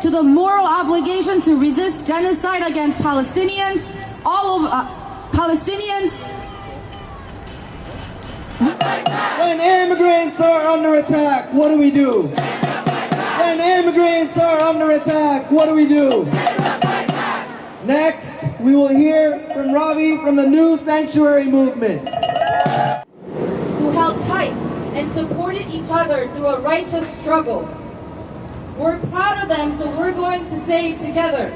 to the moral obligation to resist genocide against Palestinians, all over Palestinians. When immigrants are under attack, what do we do? When immigrants are under attack, what do we do? Next, we will hear from Ravi from the New Sanctuary Movement. Who held tight and supported each other through a righteous struggle. We're proud of them, so we're going to say it together.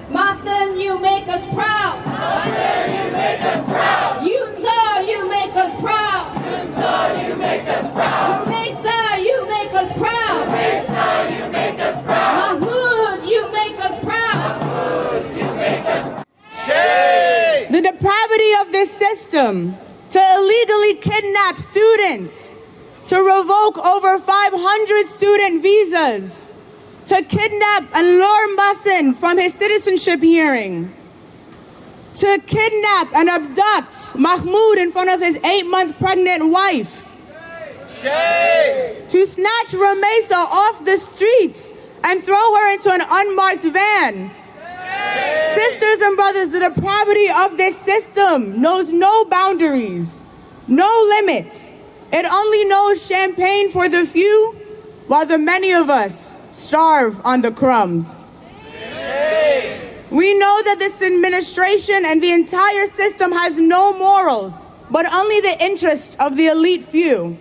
Mohsen, you make us proud. Mohsen, you make us proud. Yunza, you make us proud. Yunza, you make us proud. Rumeisa, you make us proud. Rumeisa, you make us proud. Mahmoud, you make us proud. Mahmoud, you make us proud. Shame! The depravity of this system to illegally kidnap students, to revoke over 500 student visas, to kidnap and lure Mohsen from his citizenship hearing, to kidnap and abduct Mahmoud in front of his 8-month pregnant wife, Shame! to snatch Rumeisa off the streets and throw her into an unmarked van. Shame! Sisters and brothers, the depravity of this system knows no boundaries, no limits. It only knows champagne for the few, while the many of us starve on the crumbs. Shame! We know that this administration and the entire system has no morals, but only the interests of the elite few.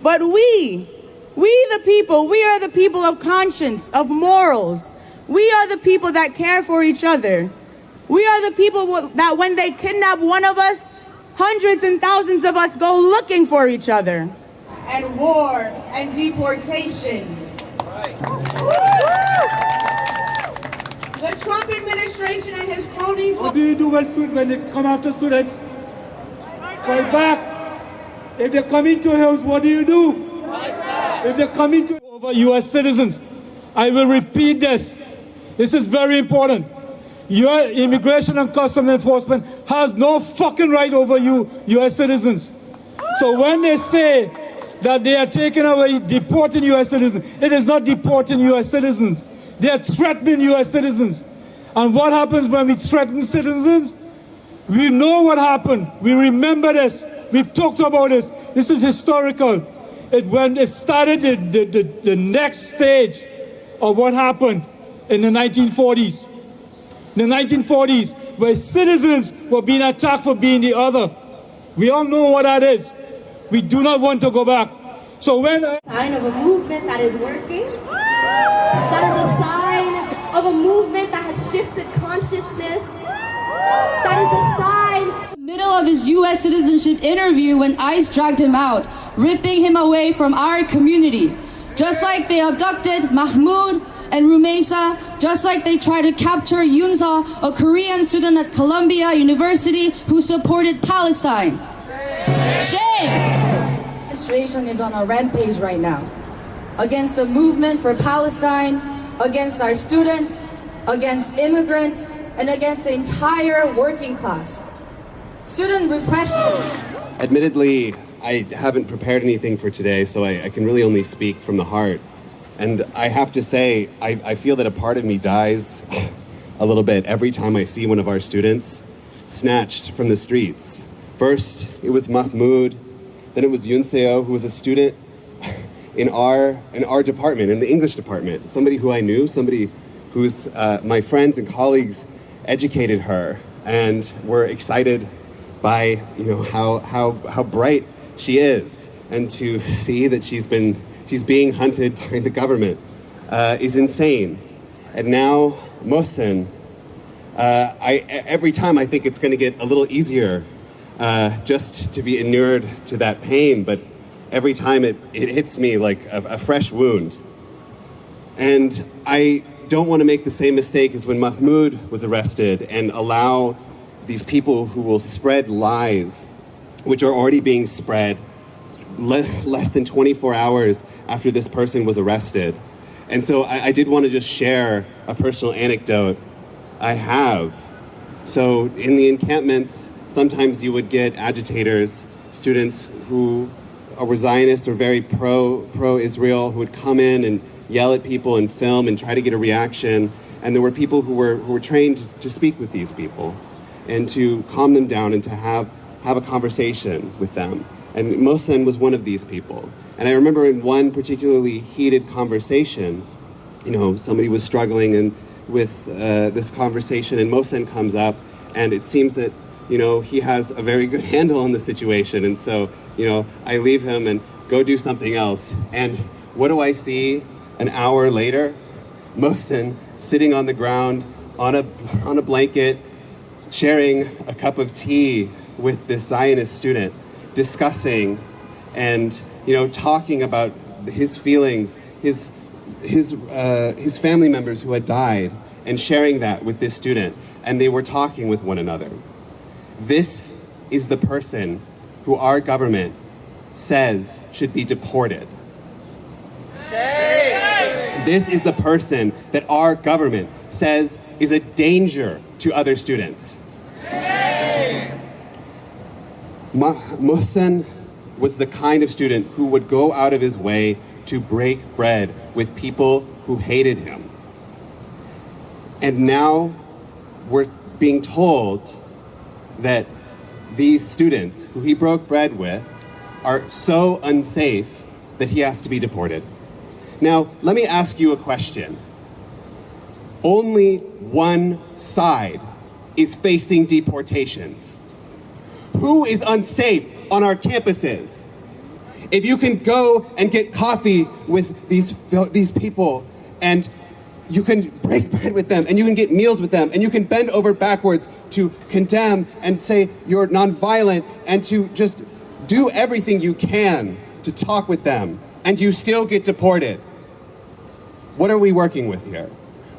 But we the people, we are the people of conscience, of morals. We are the people that care for each other. We are the people that when they kidnap one of us, hundreds and thousands of us go looking for each other. And war and deportation. The Trump administration and his cronies will... What do you do when they come after students? Fight back. If they come into your house, what do you do? If they come into over U.S. citizens, I will repeat this. This is very important. Your immigration and customs enforcement has no fucking right over you, U.S. citizens. So when they say that they are taking away, deporting U.S. citizens, it is not deporting U.S. citizens. They are threatening U.S. citizens. And what happens when we threaten citizens? We know what happened. We remember this. We've talked about this. This is historical. When it started the next stage of what happened in the 1940s. In the 1940s, where citizens were being attacked for being the other. We all know what that is. We do not want to go back. So when sign of a movement that is working, that is a sign of a movement that has shifted consciousness, that is the sign. In the middle of his U.S. citizenship interview when ICE dragged him out, ripping him away from our community. Just like they abducted Mahmoud and Rumeisa, just like they tried to capture Yunza, a Korean student at Columbia University who supported Palestine. Shame! Administration is on a rampage right now against the movement for Palestine, against our students, against immigrants, and against the entire working class. Student repression. Admittedly, I haven't prepared anything for today, so I can really only speak from the heart. And I have to say, I feel that a part of me dies a little bit every time I see one of our students snatched from the streets. First, it was Mahmoud, then it was Yunseo, who was a student in our department, in the English department, somebody who I knew, somebody who's my friends and colleagues educated her and were excited by how bright she is, and to see that she's being hunted by the government is insane. And now Mohsen, every time I think it's going to get a little easier just to be inured to that pain, but every time it hits me like a fresh wound. And I don't want to make the same mistake as when Mahmoud was arrested and allow these people who will spread lies, which are already being spread less than 24 hours after this person was arrested. And so I did want to just share a personal anecdote I have. So in the encampments, sometimes you would get agitators, students who were Zionists or very pro-Israel, who would come in and yell at people and film and try to get a reaction. And there were people who were trained to speak with these people and to calm them down and to have a conversation with them. And Mohsen was one of these people. And I remember in one particularly heated conversation, you know, somebody was struggling and with this conversation, and Mohsen comes up, and it seems that, you know, he has a very good handle on the situation. And so, you know, I leave him and go do something else. And what do I see an hour later? Mohsen sitting on the ground on a blanket, sharing a cup of tea with this Zionist student, discussing and, you know, talking about his feelings, his family members who had died, and sharing that with this student. And they were talking with one another. This is the person who our government says should be deported. This is the person that our government says is a danger to other students. Mohsen was the kind of student who would go out of his way to break bread with people who hated him. And now we're being told that these students who he broke bread with are so unsafe that he has to be deported. Now, let me ask you a question. Only one side is facing deportations. Who is unsafe on our campuses? If you can go and get coffee with these people, and you can break bread with them, and you can get meals with them, and you can bend over backwards to condemn and say you're nonviolent, and to just do everything you can to talk with them, and you still get deported. What are we working with here?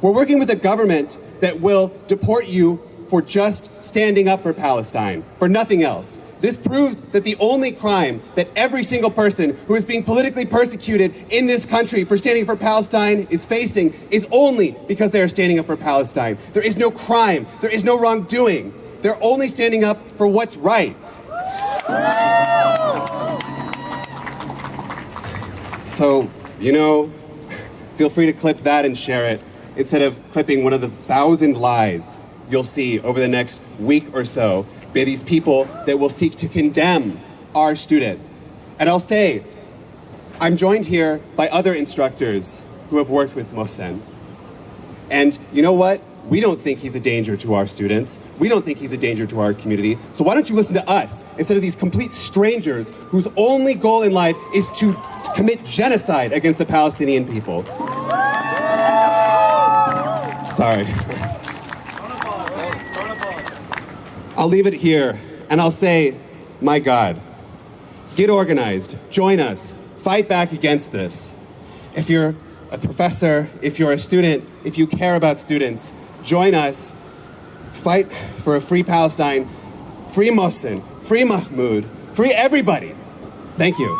We're working with a government that will deport you for just standing up for Palestine, for nothing else. This proves that the only crime that every single person who is being politically persecuted in this country for standing for Palestine is facing is only because they are standing up for Palestine. There is no crime, there is no wrongdoing. They're only standing up for what's right. So, you know, feel free to clip that and share it instead of clipping one of the 1,000 lies you'll see over the next week or so by these people that will seek to condemn our student. And I'll say, I'm joined here by other instructors who have worked with Mohsen. And you know what? We don't think he's a danger to our students. We don't think he's a danger to our community. So why don't you listen to us instead of these complete strangers whose only goal in life is to commit genocide against the Palestinian people. Sorry. I'll leave it here, and I'll say, my God, get organized, join us, fight back against this. If you're a professor, if you're a student, if you care about students, join us, fight for a free Palestine, free Mohsen, free Mahmoud, free everybody. Thank you.